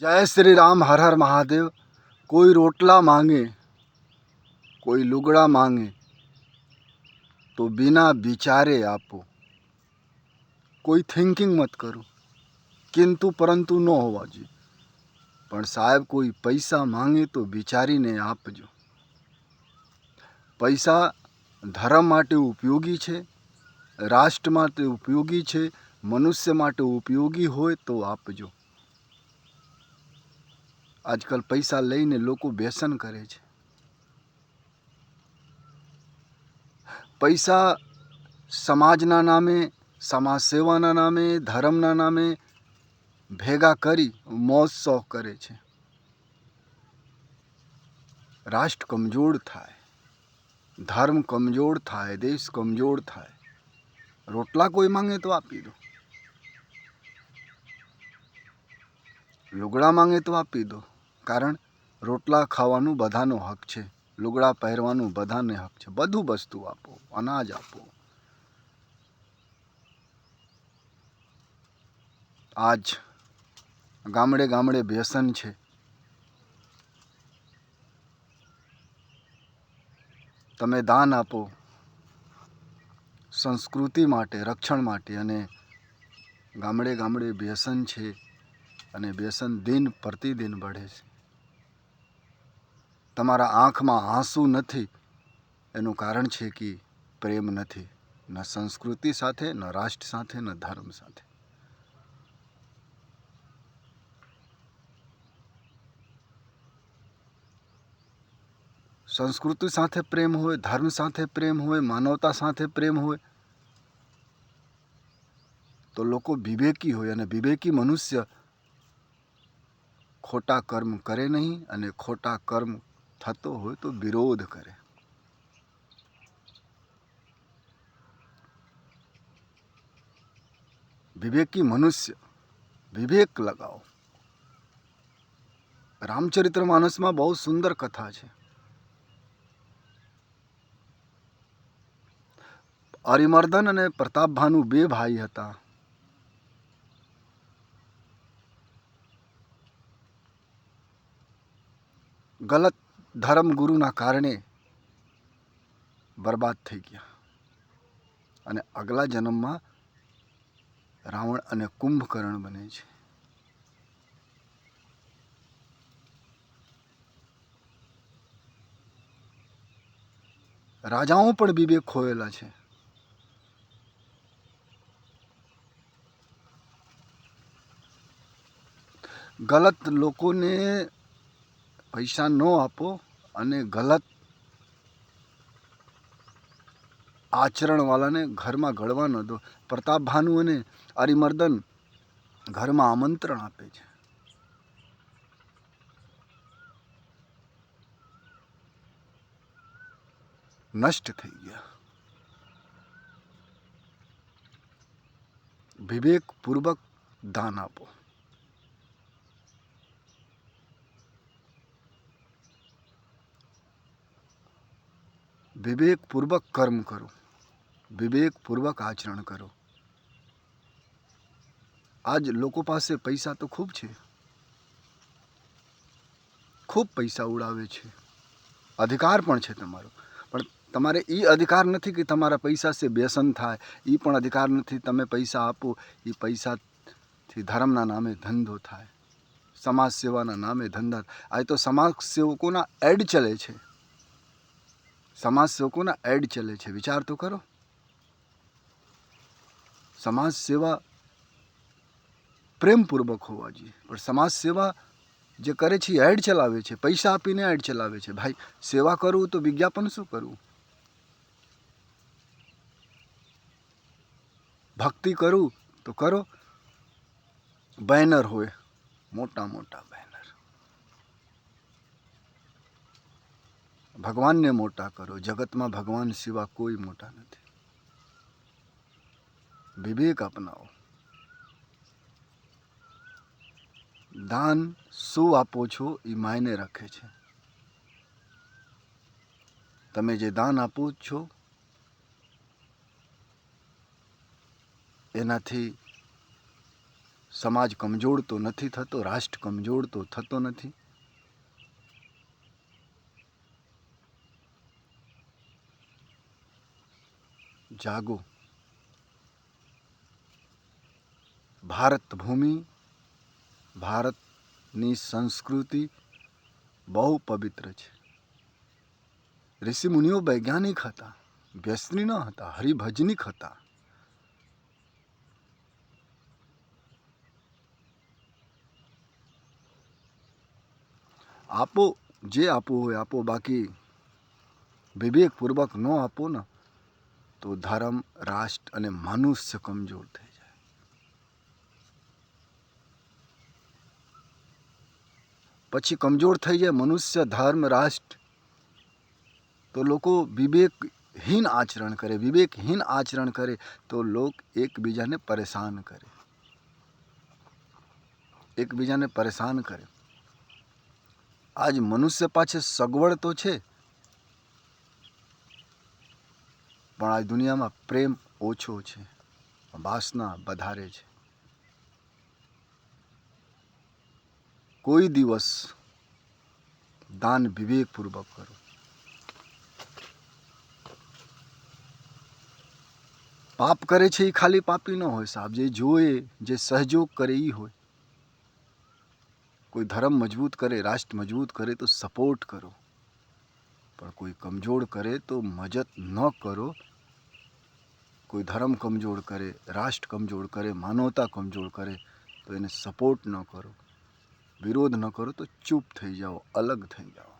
जय श्री राम, हर हर महादेव। कोई रोटला मांगे, कोई लुगड़ा मांगे तो बिना विचारे आपो। कोई थिंकिंग मत करो, किंतु परंतु न होवा જોઈએ। પણ સાહેબ કોઈ પૈસા માંગે તો વિચારીને આપજો। પૈસા ધર્મ માટે ઉપયોગી છે, રાષ્ટ્ર માટે ઉપયોગી છે, મનુષ્ય માટે ઉપયોગી હોય તો આપજો। આજકાલ પૈસા લઈને લોકો વ્યસન કરે છે। પૈસા સમાજના નામે, સમાજ સેવાના નામે, ધર્મના નામે ભેગા કરી મોજ શોખ કરે છે। રાષ્ટ્ર કમજોર થાય, ધર્મ કમજોર થાય, દેશ કમજોર થાય। રોટલા કોઈ માંગે તો આપી દો, લુગડા માંગે તો આપી દો। કારણ રોટલા ખાવાનું બધાનો હક છે, લુગડા પહેરવાનું બધાને હક છે। બધું વસ્તુ આપો, અનાજ આપો। આજ ગામડે ગામડે વ્યસન છે। તમે દાન આપો સંસ્કૃતિ માટે, રક્ષણ માટે, અને ગામડે ગામડે વ્યસન છે અને વ્યસન દિન પ્રતિદિન बढ़ે છે। તમારા આંખમાં આંસુ નથી એનું કારણ છે કે પ્રેમ નથી, ન સંસ્કૃતિ સાથે, ન રાષ્ટ્ર સાથે, ન ધર્મ સાથે। સંસ્કૃતિ સાથે પ્રેમ હોય, ધર્મ સાથે પ્રેમ હોય, માનવતા સાથે પ્રેમ હોય તો લોકો વિવેકી હોય, અને વિવેકી મનુષ્ય ખોટા કર્મ કરે નહીં, અને ખોટા કર્મ થતો હોય તો વિરોધ કરે। વિવેકી મનુષ્ય વિવેક લગાવો। રામચરિત્ર માનસમાં બહુ સુંદર કથા છે। અરિમર્દન અને પ્રતાપભાનુ બે ભાઈ હતા। ગલત ધર્મ ગુરુના કારણે બરબાદ થઈ ગયા, અને આગલા જન્મમાં રાવણ અને કુંભકર્ણ બને છે। રાજાઓ પણ વિવેક ખોયેલા છે। ગલત લોકોને પૈસા ન આપો અને ગલત આચરણવાળાને ઘરમાં ગળવા ન દો। પ્રતાપભાનુ અને અરિમર્દન ઘરમાં આમંત્રણ આપે છે, નષ્ટ થઈ ગયા। વિવેકપૂર્વક દાન આપો। વિવેકપૂર્વક કર્મ કરો, વિવેકપૂર્વક આચરણ કરો। આજ લોકો પાસે પૈસા તો ખૂબ છે, ખૂબ પૈસા ઉડાવે છે, અધિકાર પણ છે તમારો, પણ તમારે એ અધિકાર નથી કે તમારા પૈસા સે વ્યસન થાય। એ પણ અધિકાર નથી તમે પૈસા આપો, એ પૈસાથી ધર્મના નામે ધંધો થાય, સમાજ સેવાના નામે ધંધા। આ તો સમાજ સેવકોના એડ ચલે છે, સમાજ સેવકોના એડ ચલે છે। વિચાર તો કરો, સમાજ સેવા પ્રેમપૂર્વક હોવા જોઈએ, પણ સમાજ સેવા જે કરે છે એડ ચલાવે છે, પૈસા આપીને એડ ચલાવે છે। ભાઈ સેવા કરવું તો વિજ્ઞાપન શું કરવું, ભક્તિ કરવું તો કરો, બેનર હોય, મોટા મોટા બેનર, ભગવાનને મોટા કરો। જગતમાં ભગવાન સિવા કોઈ મોટા નથી। વિવેક અપનાવો। દાન શું આપો છો એ માયને રાખે છે। તમે જે દાન આપો છો એનાથી સમાજ કમજોર તો નથી થતો, રાષ્ટ્ર કમજોર તો થતો નથી. જાગો. ભારત ભૂમિ, ભારતની સંસ્કૃતિ બહુ પવિત્ર છે. ઋષિ મુનિઓ વૈજ્ઞાનિક હતા, વ્યસની ન હતા, હરિભજનિક હતા. આપો જે આપવું હોય આપો, બાકી વિવેકપૂર્વક ન આપો ને તો ધર્મ, રાષ્ટ્ર અને મનુષ્ય કમજોર થઈ જાય. પછી કમજોર થઈ જાય મનુષ્ય, ધર્મ, રાષ્ટ્ર, તો લોકો વિવેકહીન આચરણ કરે. વિવેકહીન આચરણ કરે તો લોક એકબીજાને પરેશાન કરે, એકબીજાને પરેશાન કરે. આજ મનુષ્ય પાસે સગવડ તો છે, પણ આજ દુનિયામાં પ્રેમ ઓછો છે, વાસના વધારે છે. કોઈ દિવસ દાન વિવેકપૂર્વક કરો. પાપ કરે છે એ ખાલી પાપી ન હોય સાહેબ, જે જોએ, જે સહયોગ કરે એ હોય. કોઈ ધર્મ મજબૂત કરે, રાષ્ટ્ર મજબૂત કરે તો સપોર્ટ કરો, પણ કોઈ કમજોર કરે તો મદદ ન કરો. કોઈ ધર્મ કમજોર કરે, રાષ્ટ્ર કમજોર કરે, માનવતા કમજોર કરે તો એને સપોર્ટ ન કરો, વિરોધ ન કરો, તો ચૂપ થઈ જાઓ, અલગ થઈ જાઓ.